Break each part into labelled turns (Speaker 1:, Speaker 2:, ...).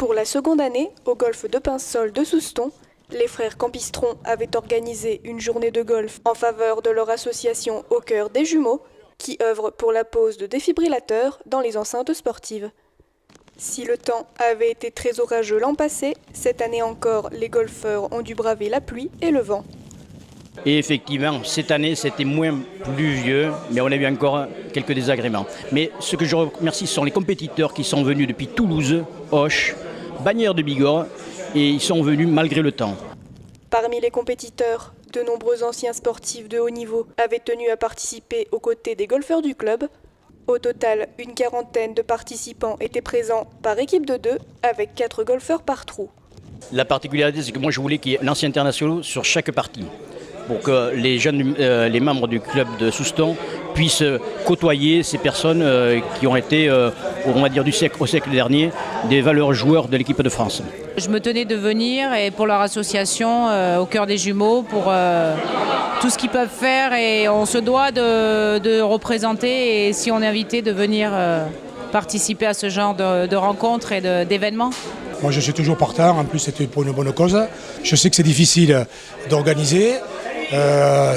Speaker 1: Pour la seconde année, au golf de Pinsol de Souston, les frères Campistron avaient organisé une journée de golf en faveur de leur association Au cœur des jumeaux, qui œuvre pour la pose de défibrillateurs dans les enceintes sportives. Si le temps avait été très orageux l'an passé, cette année encore, les golfeurs ont dû braver la pluie et le vent.
Speaker 2: Et effectivement, cette année, c'était moins pluvieux, mais on a eu encore quelques désagréments. Mais ce que je remercie, ce sont les compétiteurs qui sont venus depuis Toulouse, Auch, Bagnères de Bigorre, et ils sont venus malgré le temps.
Speaker 1: Parmi les compétiteurs, de nombreux anciens sportifs de haut niveau avaient tenu à participer aux côtés des golfeurs du club. Au total, une quarantaine de participants étaient présents par équipe de 2, avec 4 golfeurs par trou.
Speaker 2: La particularité, c'est que moi je voulais qu'il y ait un ancien international sur chaque partie, pour que les jeunes, les membres du club de Souston puissent côtoyer ces personnes qui ont été, on va dire au siècle dernier, des valeureux joueurs de l'équipe de France.
Speaker 3: Je me tenais de venir et pour leur association Au cœur des jumeaux, pour tout ce qu'ils peuvent faire, et on se doit de représenter, et si on est invité, de venir participer à ce genre de rencontres et d'événements.
Speaker 4: Moi je suis toujours partant, en plus c'était pour une bonne cause. Je sais que c'est difficile d'organiser,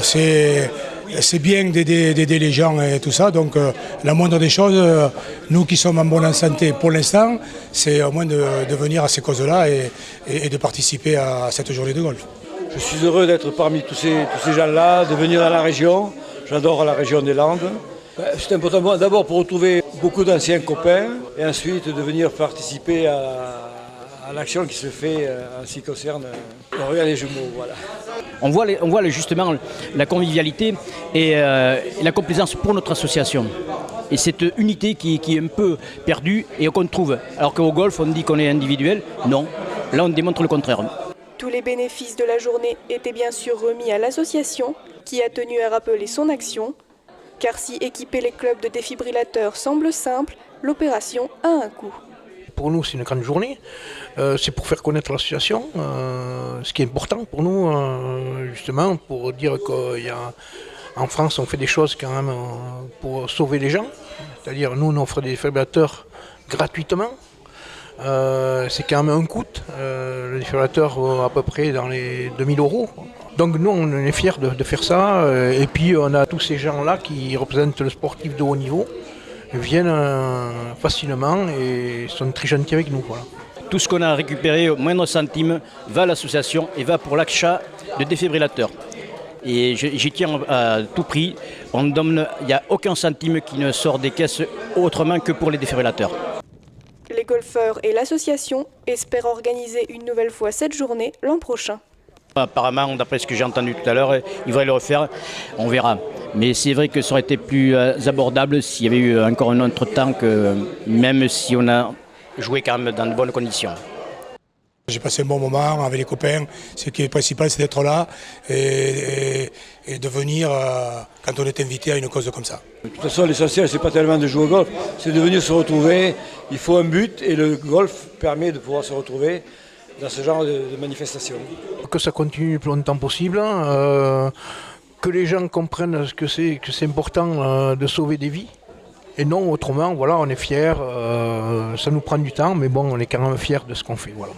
Speaker 4: c'est bien d'aider les gens et tout ça, donc la moindre des choses, nous qui sommes en bonne santé pour l'instant, c'est au moins de venir à ces causes-là et de participer à cette journée de golf.
Speaker 5: Je suis heureux d'être parmi tous ces gens-là, de venir dans la région. J'adore la région des Landes. C'est important d'abord pour retrouver beaucoup d'anciens copains et ensuite de venir participer à l'action qui se fait en ce qui concerne le regard des jumeaux. Voilà.
Speaker 2: On voit justement la convivialité et la complaisance pour notre association. Et cette unité qui est un peu perdue et qu'on trouve. Alors qu'au golf, on dit qu'on est individuel. Non, là on démontre le contraire.
Speaker 1: Tous les bénéfices de la journée étaient bien sûr remis à l'association, qui a tenu à rappeler son action. Car si équiper les clubs de défibrillateurs semble simple, l'opération a un coût.
Speaker 6: Pour nous, c'est une grande journée. C'est pour faire connaître l'association, ce qui est important pour nous, justement, pour dire qu'en France, on fait des choses quand même pour sauver les gens. C'est-à-dire, nous, on offre des défibrillateurs gratuitement. C'est quand même un coût. Le défibrillateur vaut à peu près dans les 2000 €. Donc nous, on est fiers de faire ça. Et puis, on a tous ces gens-là qui représentent le sportif de haut niveau, viennent facilement et sont très gentils avec nous. Voilà.
Speaker 2: Tout ce qu'on a récupéré au moindre centime va à l'association et va pour l'achat de défibrillateurs. Et j'y tiens à tout prix. Il n'y a aucun centime qui ne sort des caisses autrement que pour les défibrillateurs.
Speaker 1: Les golfeurs et l'association espèrent organiser une nouvelle fois cette journée l'an prochain.
Speaker 2: Apparemment, d'après ce que j'ai entendu tout à l'heure, ils voudraient le refaire, on verra. Mais c'est vrai que ça aurait été plus abordable s'il y avait eu encore un autre temps, que même si on a joué quand même dans de bonnes conditions.
Speaker 4: J'ai passé un bon moment avec les copains. Ce qui est principal, c'est d'être là et de venir quand on est invité à une cause comme ça.
Speaker 5: De toute façon, l'essentiel, c'est pas tellement de jouer au golf, c'est de venir se retrouver. Il faut un but et le golf permet de pouvoir se retrouver dans ce genre de manifestation.
Speaker 6: Que ça continue le plus longtemps possible, que les gens comprennent que c'est important de sauver des vies. Et non, autrement, voilà, on est fiers, ça nous prend du temps, mais bon, on est quand même fiers de ce qu'on fait. Voilà.